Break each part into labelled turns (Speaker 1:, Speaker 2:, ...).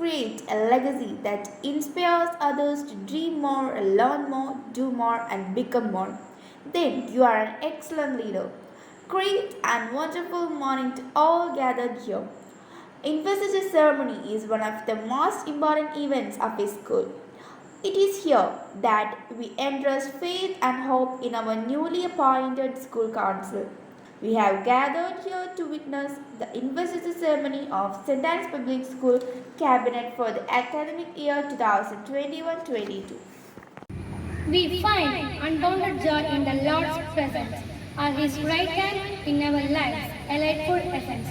Speaker 1: create a legacy that inspires others to dream more, learn more, do more, and become more, then you are an excellent leader. Great and wonderful morning to all gathered here. Investiture ceremony is one of the most important events of a school. It is here that we entrust faith and hope in our newly appointed school council. We have gathered here to witness the investiture ceremony of St. Anne's Public School Cabinet for the academic year 2021-22.
Speaker 2: We find unbounded joy in the Lord's presence, at His right hand in our lives, a delightful essence.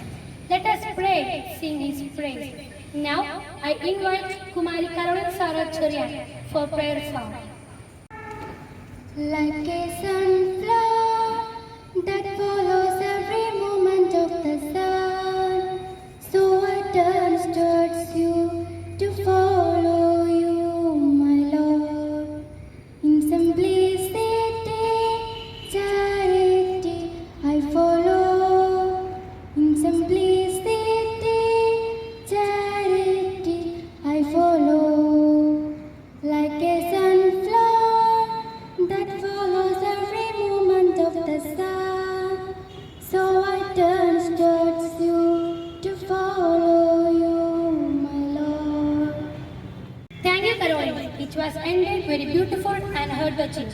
Speaker 2: Let us pray, sing His praise. Now, I invite Kumari Caroline Sarachuryan for prayer song.
Speaker 3: Like a sunflower that follows every moment of the sun, so I turn towards you to follow you, my Lord. In simplicity, charity, I follow. In simplicity, charity, I follow. Like a sunflower that follows every moment of the sun, so I turn towards you to follow you, my Lord.
Speaker 2: Thank you, Caroline. It was ended very beautiful and heart-touching.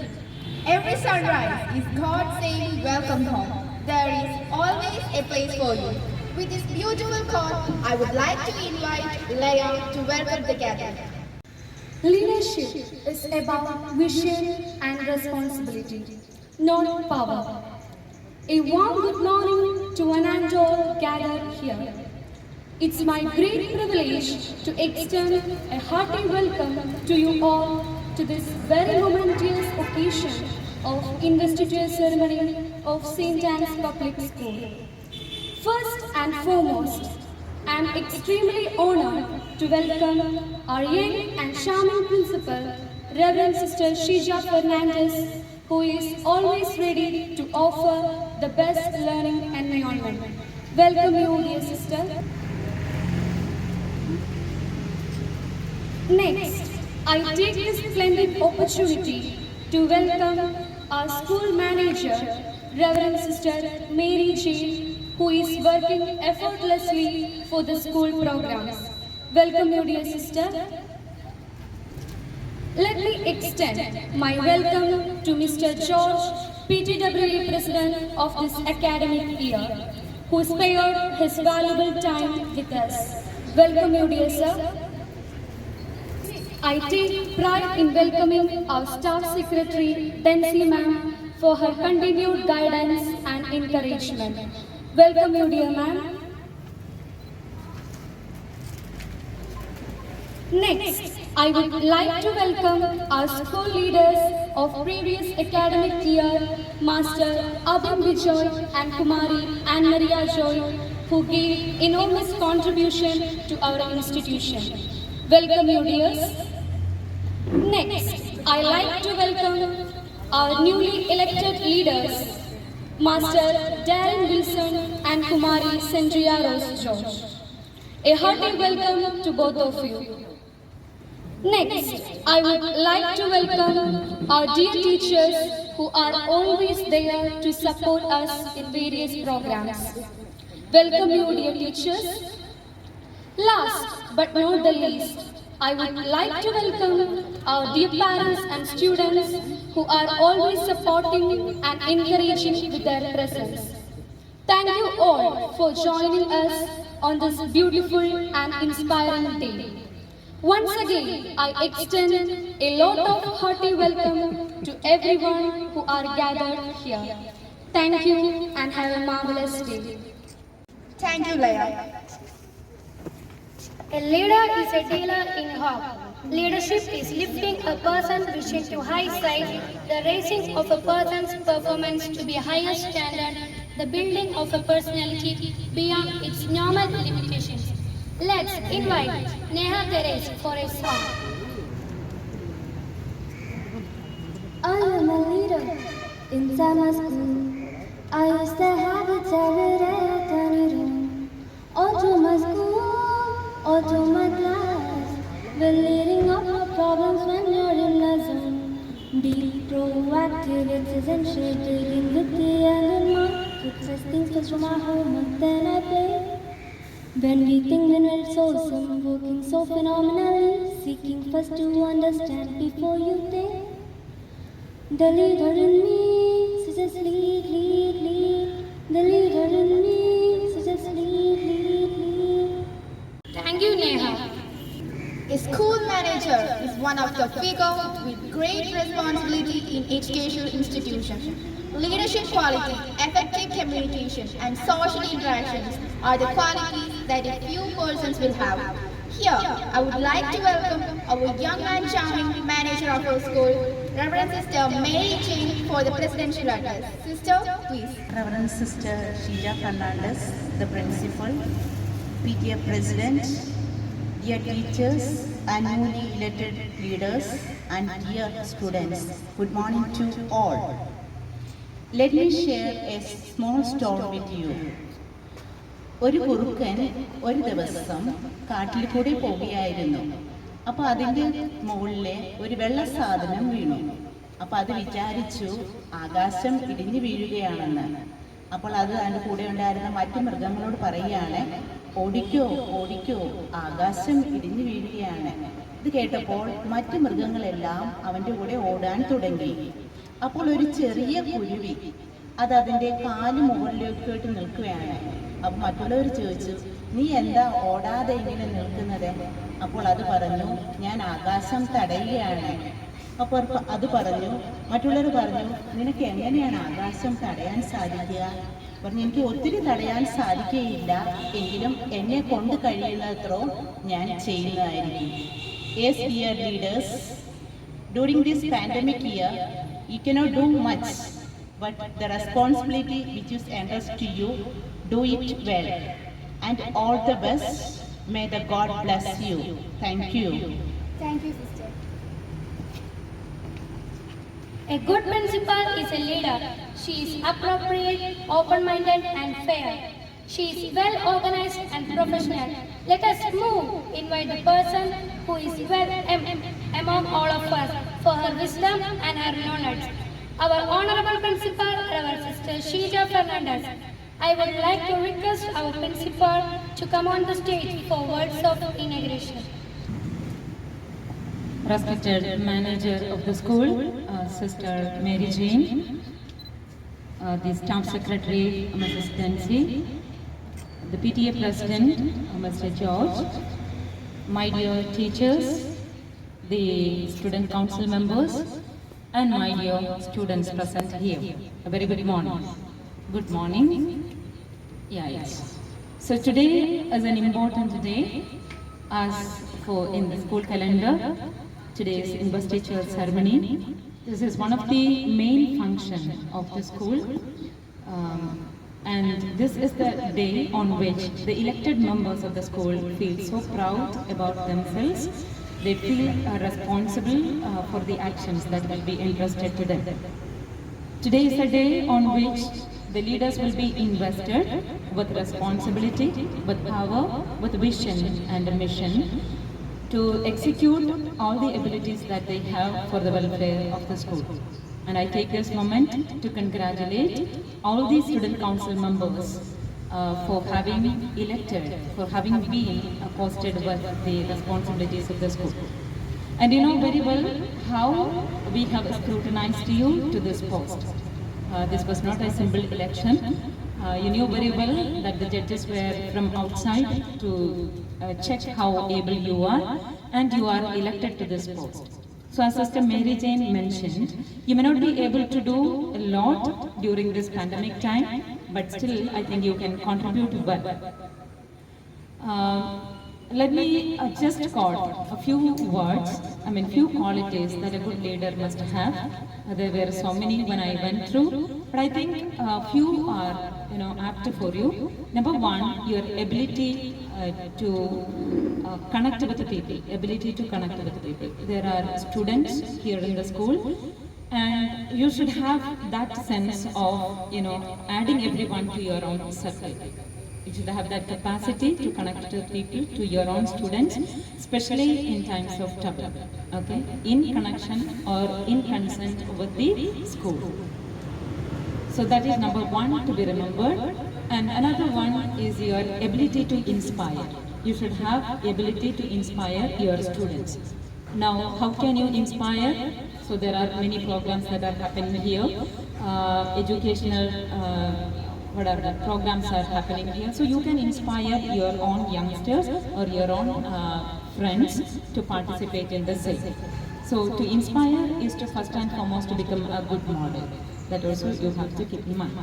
Speaker 4: Every sunrise is God saying welcome home. There is always a place for you. With this beautiful call, I would like to invite Leah to welcome the gathering.
Speaker 5: Leadership is about vision and responsibility, not power. A warm good morning to one and all gathered here. It's my great privilege to extend a hearty welcome to you all to this very momentous occasion of investiture ceremony of St. Anne's Public School. First and foremost, I am extremely honored to welcome our young and charming principal, Reverend Sister Shija Fernandez, who is always ready to offer the best learning environment. Welcome you, dear sister. Next, I take this splendid opportunity to welcome our school manager, Reverend Sister Mary J, who is working effortlessly for the school programs. Welcome you, dear sister. Let me extend my welcome to Mr. George, PTWA President of this academic year, who spared his valuable time with us. Welcome you, dear sir. I take pride in welcoming our Staff Secretary, Densi Ma'am, for her continued guidance and encouragement. Welcome you, dear ma'am. Next, I would like to welcome our school leaders of previous academic year, Master Abhim Bijoy and Kumari Anne Maria Joy, who gave enormous contribution to our institution. Welcome you, dears. Next, I like to welcome our newly elected leaders, Master Darren Wilson and Kumari Sandria Rose George. A hearty welcome to both of you. Next, I would like to welcome our dear teachers who are always there to support us in various programs. Welcome you, dear teachers. Last but not the least, I would like to welcome our dear parents and students who are always supporting and encouraging with their presence. Thank you all for joining us on this beautiful and inspiring day. Once again, I extend a lot of hearty welcome to everyone who are gathered here. Thank you and have a marvelous day.
Speaker 4: Thank you, Leah.
Speaker 2: A leader is a dealer in hope. Leadership is lifting a person's vision to high heights, the raising of a person's performance to be higher standard, the building of a personality beyond its normal limitations. Let's invite Neha Teres for a song.
Speaker 3: I am a leader in summer school. I used to have it every day, turn it on. All to my school, all to my class. We're leading up no problems when you're in a zone. Be proactive, it's essential. Digging with the end in mind. Success things first from our home and then I play. When we think then it's awesome, working so phenomenally. Seeking first to understand before you think. The leader in me, so just lead, lead, lead. The leader in me, so just lead, lead, lead.
Speaker 2: Thank you, Neha.
Speaker 4: A school manager is one of the figures with great responsibility in educational institutions. Leadership quality, effective communication, and social interactions are the qualities that a few persons will have. Here, I would like to welcome our young and charming manager of our school, Reverend Sister Mary Jane, for the presidential address. Sister, please.
Speaker 6: Reverend Sister Sheila Fernandez, the principal, PTA President, dear teachers and newly elected leaders and dear students, good morning to all. Let me share a small story with you. ഒരു കുറുക്കൻ ഒരു ദിവസം കാട്ടിൽ കൂടി പോവുകയായിരുന്നു. അപ്പോൾ അതിൻ്റെ മുകളിലെ ഒരു വെള്ള സാധനം വീണു. അപ്പോൾ അത് വിചാരിച്ചു ആകാശം ഇടിഞ്ഞു വീഴുകയാണെന്ന്. അപ്പോൾ അത് അതിൻ്റെ കൂടെ ഉണ്ടായിരുന്ന മറ്റു മൃഗങ്ങളോട് പറയുകയാണ്, ഓടിക്കോ ഓടിക്കോ, ആകാശം ഇടിഞ്ഞു വീഴുകയാണ്. ഇത് കേട്ടപ്പോൾ മറ്റു മൃഗങ്ങളെല്ലാം അവൻ്റെ കൂടെ ഓടാൻ തുടങ്ങി. അപ്പോൾ ഒരു ചെറിയ കുരുവി അത് അതിൻ്റെ കാല് മുകളിലേക്കിട്ട് നിൽക്കുകയാണ്. അപ്പം മറ്റുള്ളവർ ചോദിച്ചു, നീ എന്താ ഓടാതെ ഇങ്ങനെ നിൽക്കുന്നത്? അപ്പോൾ അത് പറഞ്ഞു, ഞാൻ ആകാശം തടയുകയാണ്. അപ്പോൾ അത് പറഞ്ഞു, മറ്റുള്ളവർ പറഞ്ഞു, നിനക്ക് എങ്ങനെയാണ് ആകാശം തടയാൻ സാധിക്കുക? പറഞ്ഞു, എനിക്ക് ഒത്തിരി തടയാൻ സാധിക്കുകയില്ല, എങ്കിലും എന്നെ കൊണ്ട് കഴിയുന്നത്രോ ഞാൻ ചെയ്യുന്നതായിരിക്കും. Yes, dear leaders, during this pandemic year, you cannot do much, but the responsibility which is entrusted to you, do it well. And all the best. May the God bless you. Thank you.
Speaker 4: Thank you, sister.
Speaker 2: A good principal is a leader. She is appropriate, open-minded and fair. She is well organized and professional. Let us move, invite the person who is well among all of us for her wisdom and her knowledge. Our honorable principal, our sister Sheila Fernandez. I would like to request our principal to come on the stage for words of inauguration.
Speaker 7: Respected manager of the school, Sister Mary Jane, the staff secretary, Mrs. Dancy, the PTA president, Mr. George, my dear teachers, the student council members, and my dear students present here. A very good morning. Good morning. Yes. So today is an important day as for in the school calendar. Today's investiture ceremony. This is one of the main function of the school. And this is the day on which the elected members of the school feel so proud about themselves. They feel responsible for the actions that will be entrusted to them. Today is a day on which the leaders will be invested with responsibility, with power, with vision and a mission to execute all the abilities that they have for the welfare of the school. And I take this moment to congratulate all the student council members for having elected, for having been posted with the responsibilities of the school. And you know very well how we have scrutinized you to this post. This was not a simple election. You knew very well that the judges were from outside to check how able you are, and you are elected to this post. So as Sister Mary Jane mentioned, you may not be able to do a lot during this pandemic time, but still I think you can contribute well. Let me just quote a few words, few qualities that a good leader must have. There were so many when I went through, but I think few are, apt for you. Number one, your ability to connect with the people, ability to connect with the people. There are students here in the school, and you should have that sense of, adding everyone to your own circle. You should have that capacity to connect to people, to your own students, especially in times of trouble. Okay, in connection or in consent with the school. So that is number one to be remembered. And another one is your ability to inspire. You should have ability to inspire your students. Now, how can you inspire? So there are many programs that are happening here. Educational whatever programs are happening here. So you can inspire your own youngsters or your own friends to participate in the same. So to inspire is to first and foremost to become a good model. That also you have to keep in mind.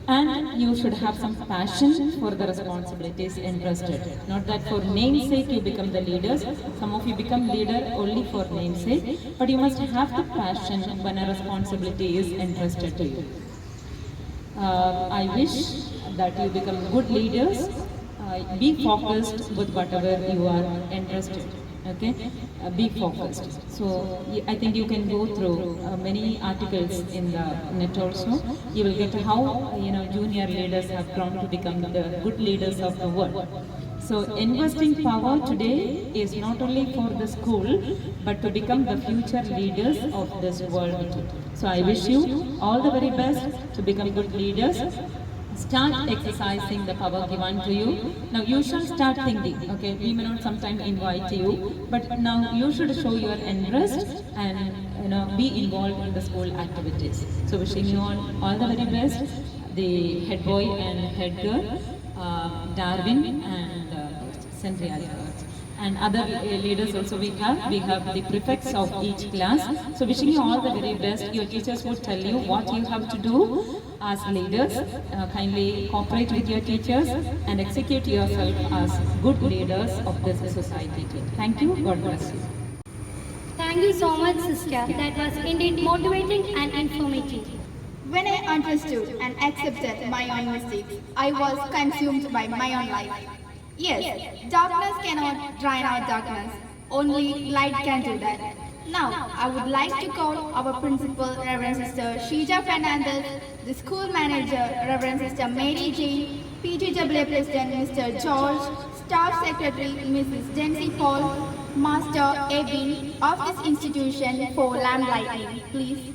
Speaker 7: And you should have some passion for the responsibilities entrusted. Not that for namesake you become the leaders. Some of you become leader only for namesake, but you must have the passion when a responsibility is entrusted to you. I wish that you become good leaders. Be focused with whatever you are interested. Okay, be focused. So I think you can go through many articles in the net also. You will get how junior leaders have grown to become the good leaders of the world. So investing power today is not only for the school, but to become the future leaders of this world. So I wish you all the very best to become good leaders. Start exercising the power given to you. Now you shall start thinking, okay, we may not sometimes invite you, but now you should show your interest and be involved in the school activities. So wishing you all the very best, the head boy and head girl, Darwin and Centria. And other leaders also we have the prefects of each class. So wishing you all the very best. Your teachers would tell you what you have to do as leaders. Kindly cooperate with your teachers and execute yourself as good leaders of this society. Thank you. God bless you.
Speaker 2: Thank you so much, sister. That was indeed motivating and informative.
Speaker 4: When I understood and accepted my own mistakes, I was consumed by my own life. Yes, darkness cannot drown out darkness. Only light can do that. Now, I would like to call our principal, Reverend Sister Shija Fernandez, the school manager, Reverend Sister Mary Jane, PTWA President Mr. George, Staff Secretary Mrs. Dency Paul, Master Ebin of this institution for lamplighting, please.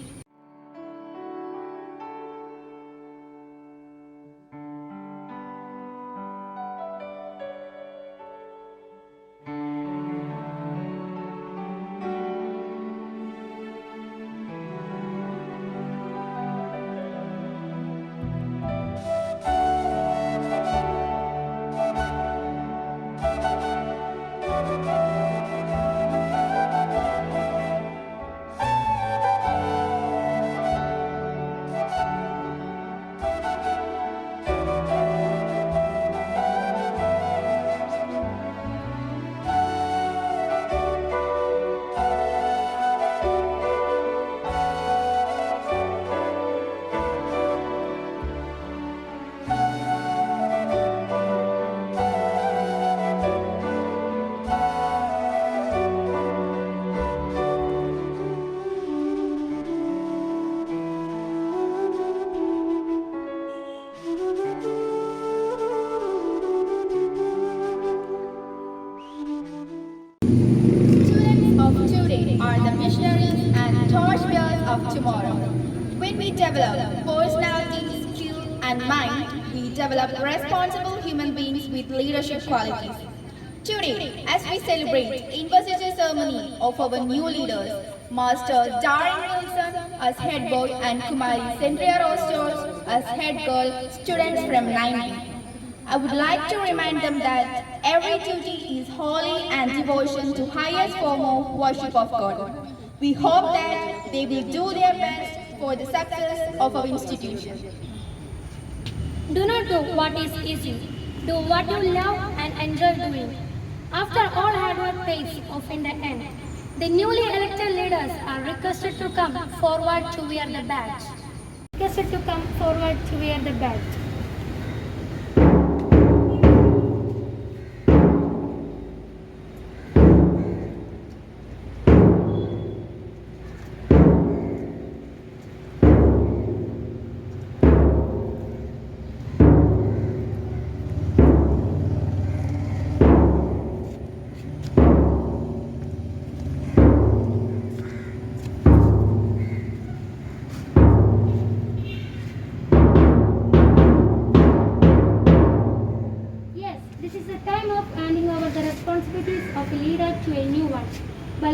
Speaker 4: Of tomorrow. When we develop personality, skill and mind, we develop responsible human beings with leadership qualities. Today, as we celebrate investiture ceremony of our new leaders, Master Darren Wilson as head boy and Kumari Centria Rosters as head girl, students from 9B. I would like to remind them that every duty is holy and devotion to highest form of worship of God. We hope that they will do their best for the success of our institution.
Speaker 2: Do not do what is easy. Do what you love and enjoy doing. After all hard work pays off in the end. The newly elected leaders are requested to come forward to wear the badge. Requested to come forward to wear the badge.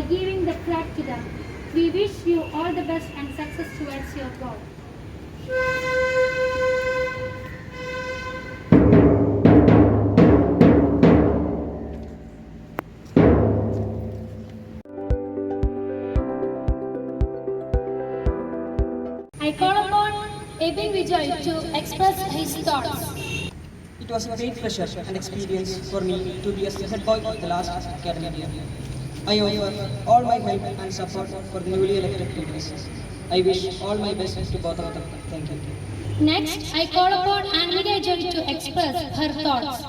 Speaker 2: giving the flag to them. We wish you all the best and success towards your goal. I call upon Ebin Vijay to express his thoughts.
Speaker 8: It was a great pleasure and experience for me to be as the head boy of the last academic year. I offer all my help and support for the newly elected leaders. I wish all my best to both of them. Thank you.
Speaker 2: Next, I call upon Anvika Jen to express her thoughts.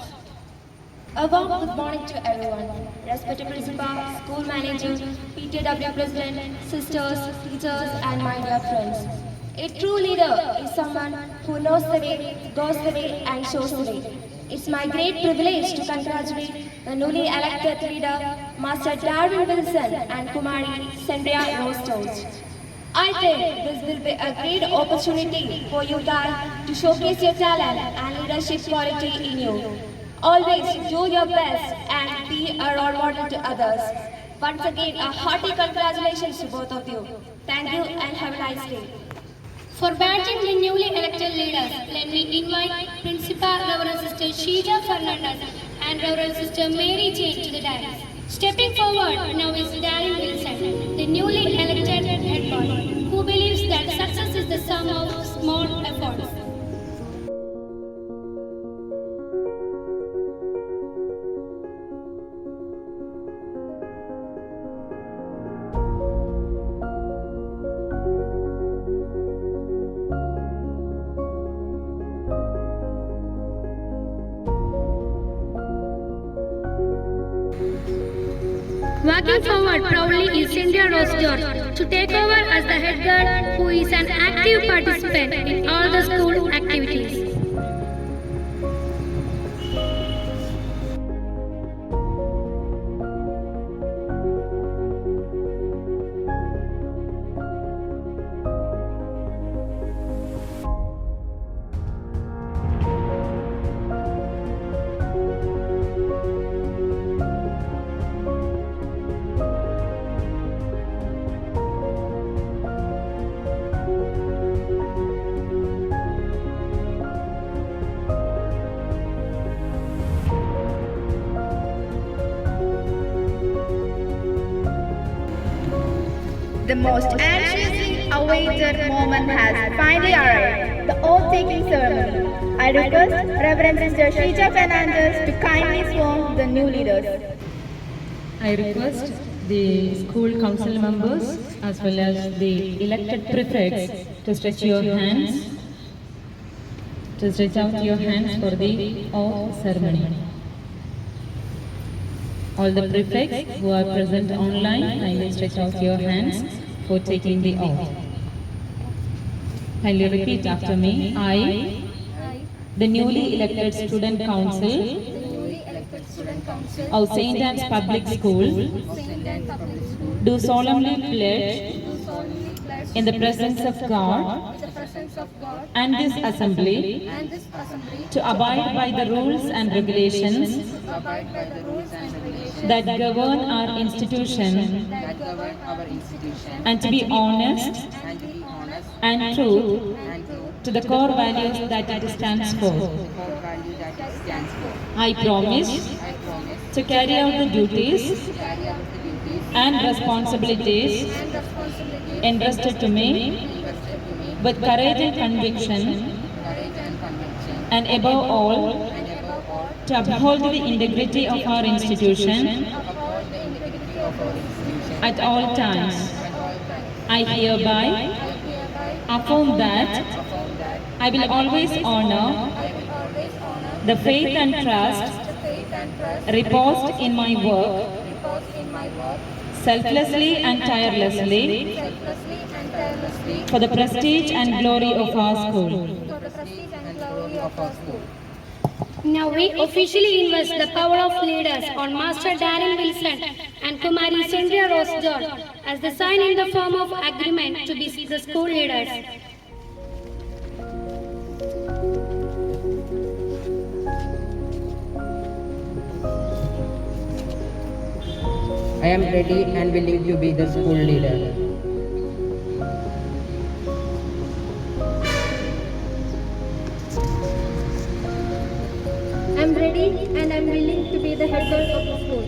Speaker 9: A warm good morning to everyone. Respected principal, school manager, PTW president, sisters, teachers, and my dear friends. A true leader is someone who knows the way, goes the way, and shows the way. It's my great privilege to congratulate the newly elected leader, Master Darwin Wilson and Kumari Sandhya Rose. I think this will be a great opportunity for you guys to showcase your talent and leadership quality in you. Always do your best and be a role model to others. Once again, a hearty congratulations to both of you. Thank you and have a nice day.
Speaker 2: For badging the newly elected leaders, let me invite Principal Reverend Sister Sheila Fernandez and Reverend Sister Mary Jane to the dais. Stepping forward now is Darren Wilson, the newly elected head boy, who believes that success is the sum of small efforts. Walking forward proudly is Cynthia Rose George to take over as the head girl, who is an active participant in all the school activities.
Speaker 4: The most anxiously awaited moment has finally arrived, the oath-taking ceremony. I request Reverend Sister Sheila Fernandez to kindly sworn the new leaders.
Speaker 7: I request the school council members as well as the elected prefects to stretch your hands, to stretch out your hands for the oath ceremony. All the prefects who are present online, kindly stretch out your hands for taking the oath. Kindly repeat after me. I, the newly elected student council of St. Anne's Public School, do solemnly pledge in the presence of God and this assembly to abide by the rules and regulations that govern our institution and to be honest and true to the core values that it stands for. I promise to carry out the duties and responsibilities entrusted to me with courage and conviction, and above all, to uphold the integrity of our institution at all times. I hereby affirm that I will always honor the faith and trust reposed in my work selflessly and tirelessly for the prestige and glory of our school.
Speaker 2: Now we officially invest the power of leaders on Master Darren Wilson and Kumari Cynthia Rose George as the sign in the form of agreement to be the school leaders.
Speaker 10: I am ready and willing to be the school leader.
Speaker 5: I am ready and I am willing to be the head girl of the school.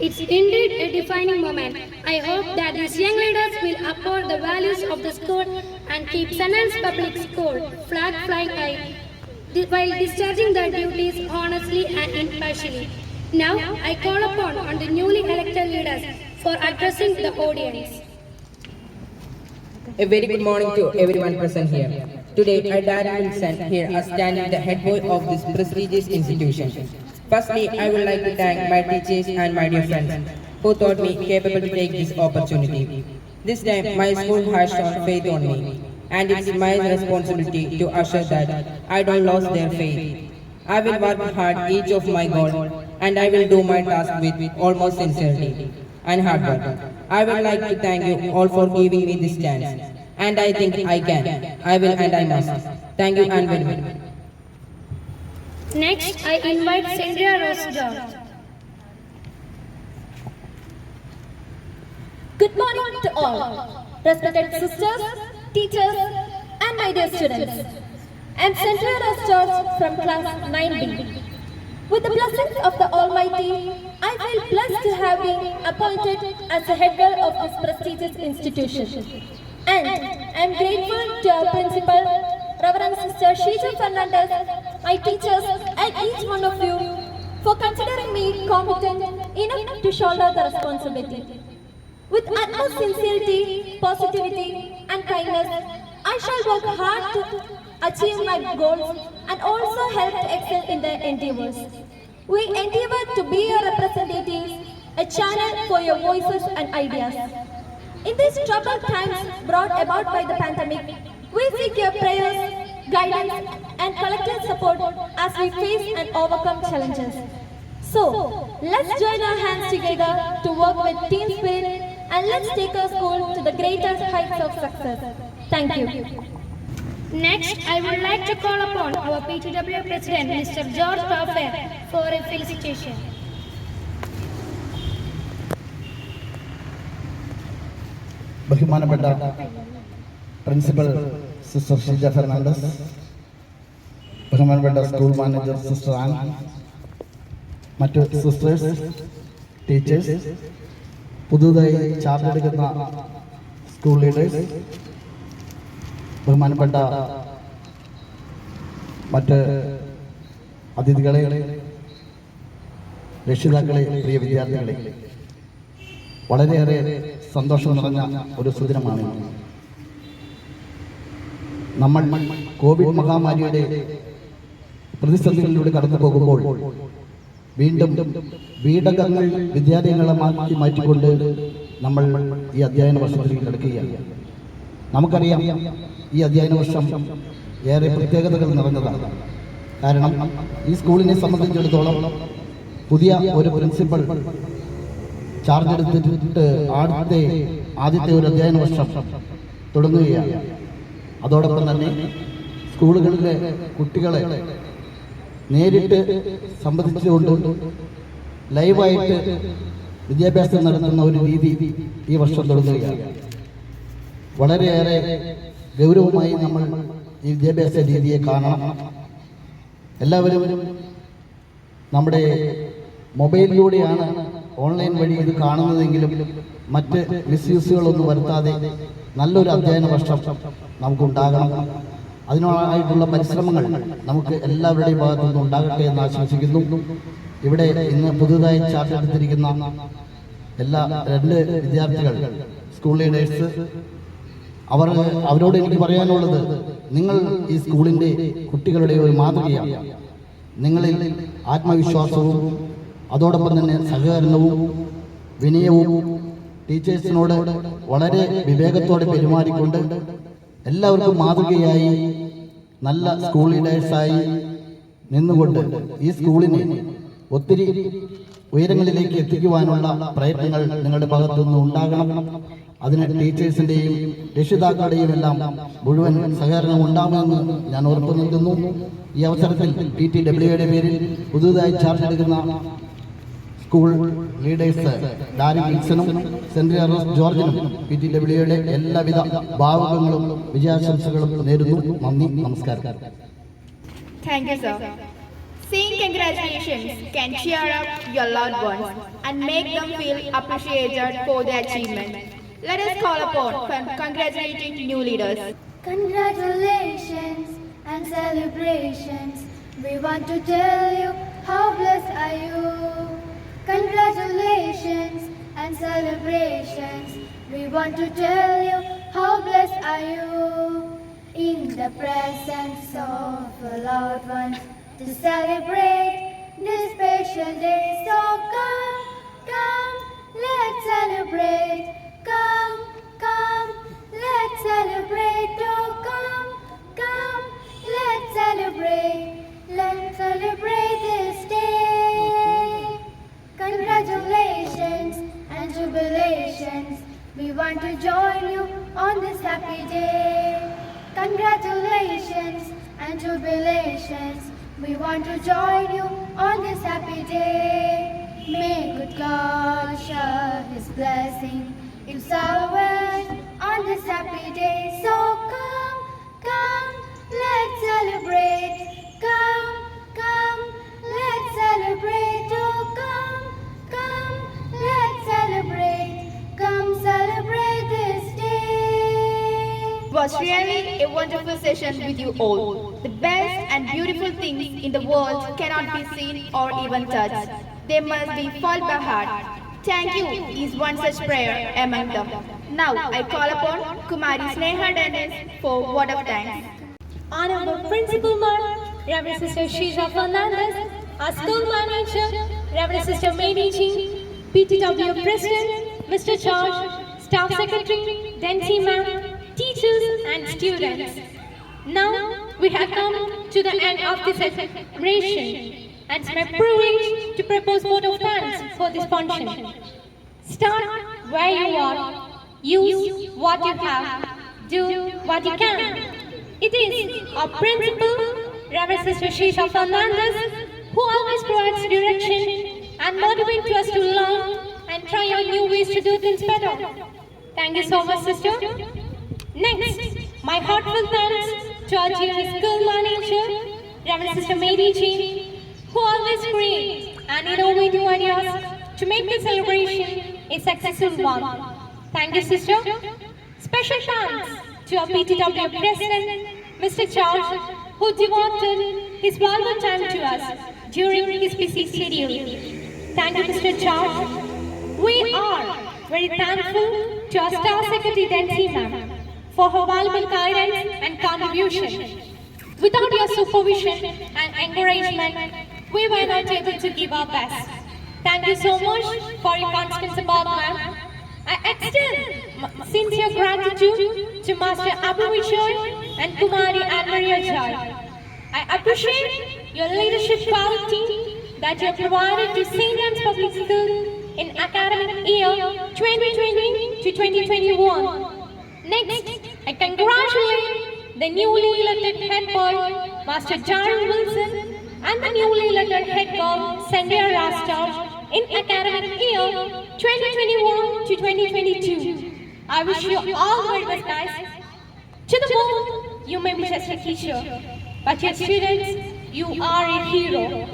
Speaker 5: It's indeed a defining moment. I hope that these young leaders will uphold the values of the school and keep St. Anne's Public School flag flying high while discharging their duties honestly and impartially. Now, I call upon the newly elected leaders for addressing the audience.
Speaker 10: A very good morning to everyone present here. Today, I, Darren Wilson, here as standing the head boy of this prestigious institution. Firstly, I would like to thank my teachers and my dear friends who thought me capable to take this opportunity. This time, my school has shown faith on me, and it's my responsibility to assure that I don't lose their faith. I will work hard each of my goals, and I will do my task with almost sincerity and hard work. I would like to thank you all for giving me this chance, and I think I can, I will, and I must. Thank you and very much.
Speaker 2: Next, I invite Sandria Rose George.
Speaker 11: Good morning to all, respected sisters, teachers, and my dear students. I am Sandria Rose George from class 9B. With the blessings of the Almighty, I feel blessed to have been appointed as the head girl of this prestigious institution. And I am grateful to our principal, Reverend Sister Shija Fernandez, my teachers, and each one of you for considering me competent enough to shoulder the responsibility. With utmost sincerity, positivity, and kindness, I shall work hard to achieve my goals and also help to excel in their endeavors. We endeavor to be your representatives, a channel for your voices and ideas. In these troubled times brought about by the pandemic, we seek your prayers, guidance, and collective support as we face and overcome challenges. So, let's join our hands together to work with team spirit and let's take our school to the greatest heights of success. Thank you.
Speaker 2: Next, I would like to call upon our PTW President, Mr. George Toffer, for a felicitation.
Speaker 12: ബഹുമാനപ്പെട്ട principal sister Sheeja Fernandez, ബഹുമാനപ്പെട്ട school manager sister Ann, മറ്റ് sisters, teachers, പുതുതായി charge എടുക്കുന്ന school leaders, ബഹുമാനപ്പെട്ട മറ്റ് അതിഥികളെ, രക്ഷിതാക്കളെ, പ്രിയ വിദ്യാർത്ഥികളെ, വളരെയേറെ സന്തോഷം നിറഞ്ഞ ഒരു സുദിനമാണ്. നമ്മൾ കോവിഡ് മഹാമാരിയുടെ പ്രതിസന്ധികളിലൂടെ കടന്നു പോകുമ്പോൾ വീണ്ടും വീടകങ്ങൾ വിദ്യാലയങ്ങളെ മാറ്റിക്കൊണ്ട് നമ്മൾ ഈ അധ്യയന വർഷത്തിലേക്ക് കിടക്കുകയാണ്. നമുക്കറിയാം, ഈ അധ്യയന വർഷം ഏറെ പ്രത്യേകതകൾ നിറഞ്ഞതാണ്. കാരണം ഈ സ്കൂളിനെ സംബന്ധിച്ചിടത്തോളം പുതിയ ഒരു പ്രിൻസിപ്പൽ ചാർജ് എടുത്തിട്ട് ആദ്യത്തെ ഒരു അധ്യയന വർഷം തുടങ്ങുകയാണ്. അതോടൊപ്പം തന്നെ സ്കൂളുകളിലെ കുട്ടികളെ നേരിട്ട് സംബന്ധിച്ചുകൊണ്ട് ലൈവായിട്ട് വിദ്യാഭ്യാസം നടത്തുന്ന ഒരു രീതി ഈ വർഷം തുടങ്ങുകയാണ്. വളരെയേറെ ഗൗരവമായി നമ്മൾ ഈ വിദ്യാഭ്യാസ രീതിയെ കാണണം. എല്ലാവരും നമ്മുടെ മൊബൈലിലൂടെയാണ് ഓൺലൈൻ വഴി ഇത് കാണുന്നതെങ്കിലും മറ്റ് മിസ്യൂസുകളൊന്നും വരുത്താതെ നല്ലൊരു അധ്യയന വർഷം നമുക്കുണ്ടാകണം. അതിനായിട്ടുള്ള പരിശ്രമങ്ങൾ നമുക്ക് എല്ലാവരുടെയും ഭാഗത്തു നിന്നും ഉണ്ടാകട്ടെ എന്ന് ആശംസിക്കുന്നു. ഇവിടെ ഇന്ന് പുതുതായി ചാർജ് എടുത്തിരിക്കുന്ന എല്ലാ 2 വിദ്യാർത്ഥികൾ, സ്കൂൾ ലീഡേഴ്സ്, അവരോട് എനിക്ക് പറയാനുള്ളത്, നിങ്ങൾ ഈ സ്കൂളിൻ്റെ കുട്ടികളുടെ ഒരു മാതൃകയാണ്. നിങ്ങളിൽ ആത്മവിശ്വാസവും അതോടൊപ്പം തന്നെ സഹകരണവും വിനയവും ടീച്ചേഴ്സിനോട് വളരെ വിവേകത്തോടെ പെരുമാറിക്കൊണ്ട് എല്ലാവർക്കും മാതൃകയായി നല്ല സ്കൂൾ ലീഡേഴ്സായി നിന്നുകൊണ്ട് ഈ സ്കൂളിനെ ഒത്തിരി ഉയരങ്ങളിലേക്ക് എത്തിക്കുവാനുള്ള പ്രയത്നങ്ങൾ നിങ്ങളുടെ ഭാഗത്തുനിന്ന് ഉണ്ടാകണം. അതിന് ടീച്ചേഴ്സിൻ്റെയും രക്ഷിതാക്കളുടെയും എല്ലാം മുഴുവൻ സഹകരണം ഉണ്ടാകുമെന്ന് ഞാൻ ഉറപ്പു നൽകുന്നു. ഈ അവസരത്തിൽ PTWയുടെ പേരിൽ പുതുതായി ചാർജ് എടുക്കുന്ന സ്കൂൾ ലീഡേഴ്സ് ഡാരി വിൽസണും സെൻട്രി റോസ് ജോർജിനും PTWയുടെ എല്ലാവിധ ഭാവുകങ്ങളും വിജയാശംസകളും നേരുന്നു. നന്ദി, നമസ്കാരം.
Speaker 4: Thank you, sir. Saying congratulations can cheer up your loved ones and make them feel appreciated for their achievement. Let us call upon congratulating new leaders.
Speaker 3: Congratulations and celebrations. We want to tell you how blessed are you. Congratulations and celebrations. We want to tell you how blessed are you. In the presence of our loved ones to celebrate this special day. So come, come, let's celebrate. Come, come, let's celebrate. Oh, come, come, let's celebrate. Let's celebrate this day. Congratulations and jubilations. We want to join you on this happy day. Congratulations and jubilations. We want to join you on this happy day. May good God shower His blessing in salvation on this happy day. So come, come, let's celebrate. Come, come, let's celebrate. Oh, come, come, let's celebrate. Come celebrate this day.
Speaker 4: It was really a wonderful session with you all. The best and beautiful things in the world cannot be seen or even touched. They must be felt by heart. Thank you is one such prayer among them. Now I call upon Kumari Sneha Dennis for word of thanks.
Speaker 11: Honorable Principal Ma'am, Reverend Sister Sheila Fernandez, our school manager, Reverend Sister Mary Jean, PTW President, Mr. George, Staff Secretary, Densi Ma'am, teachers and students. Now we have come to the end of this celebration, and it's my privilege to propose vote of thanks for this function. Start where you are, use what you have, do what you can. It is our principal, Reverend Sister Sheila Fernandez, who always provides direction and motivates us to learn and try out new ways to do things better. Thank you so much, sister. Next, my heartfelt thanks to our dear school manager, Reverend Sister Mary Jean, who always creates and innovative ideas to make the celebration a successful one. Thank you, sister. Special thanks to our PTW President, Mr. George, who devoted his valuable time to us during his busy schedule. Thank you, Mr. George. We are very thankful to our Staff Secretary, Densi Ma'am, for her valuable guidance and contribution. Without your supervision and encouragement, we were not able to give our best. Thank you so much for your constant support, ma'am. I extend sincere gratitude to Master Abu Joy and Kumari Anmaria Joy. I appreciate your leadership quality that you have provided to St. Anne's Public School in academic year 2020 to 2021. Next, I congratulate the newly elected head boy, Master Darren Wilson, and the newly elected head girl, Sandhya Rastar, in academic year 2021 to 2022. I wish you all the very best, guys. To the world, you may be just a teacher, but your students, you are a hero.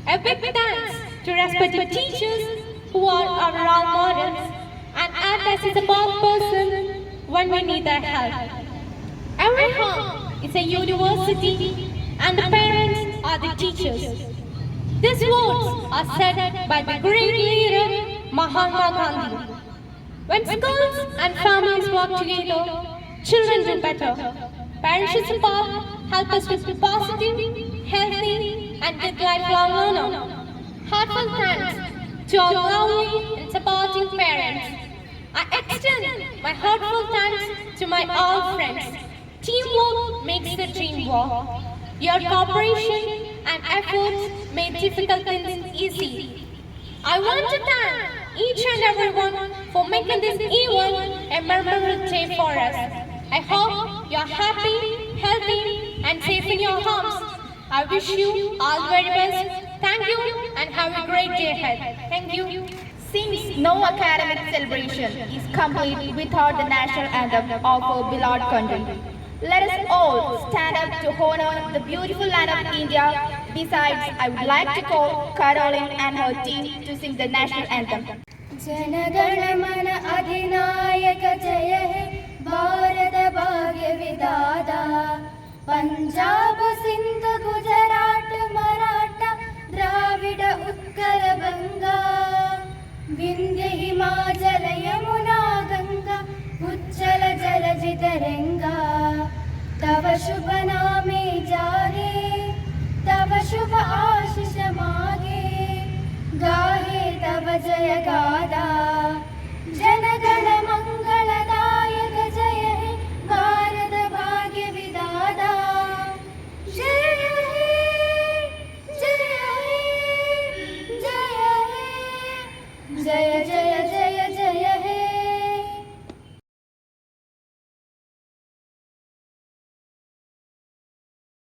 Speaker 11: A big thanks to respected teachers who are our role models and act as a support person when we need their help. Every home is a university and the parents are the teachers. These words are said by the great leader Mahatma Gandhi. When schools and families work together, children do better. Parents should support, help us to be positive, healthy and good lifelong learner. Heartfelt thanks to our lovely and supporting parents. I extend my heartfelt thanks to my all friends. Teamwork makes the dream work. Your cooperation and efforts made difficult things easy. I want to thank each and everyone for making this event a memorable day for us. I hope you're happy, healthy, and safe in your homes. I wish you all the very best. Thank you and have a great day ahead. Thank you.
Speaker 4: Since no academic celebration is complete without the national anthem of our beloved country, let us all stand up to honor the beautiful land of India. Besides, I would like to call Caroline and her team to sing the national anthem.
Speaker 3: जनगण मन अधिनायक जय हे भारत भाग्य विधाता पंजाब सिंध गुजरात मराठा द्राविड उत्कल बंगा विंध्य हिमाचल यमुना गंगा उच्चल जलधि तरंगा तव शुभ नामे जागे तव शुभ आशीष मागे गाहे तव जय गादा जनगण मंगलदायक जय हे भारत भाग्य विधाता जय हे जय हे जय हे जय जय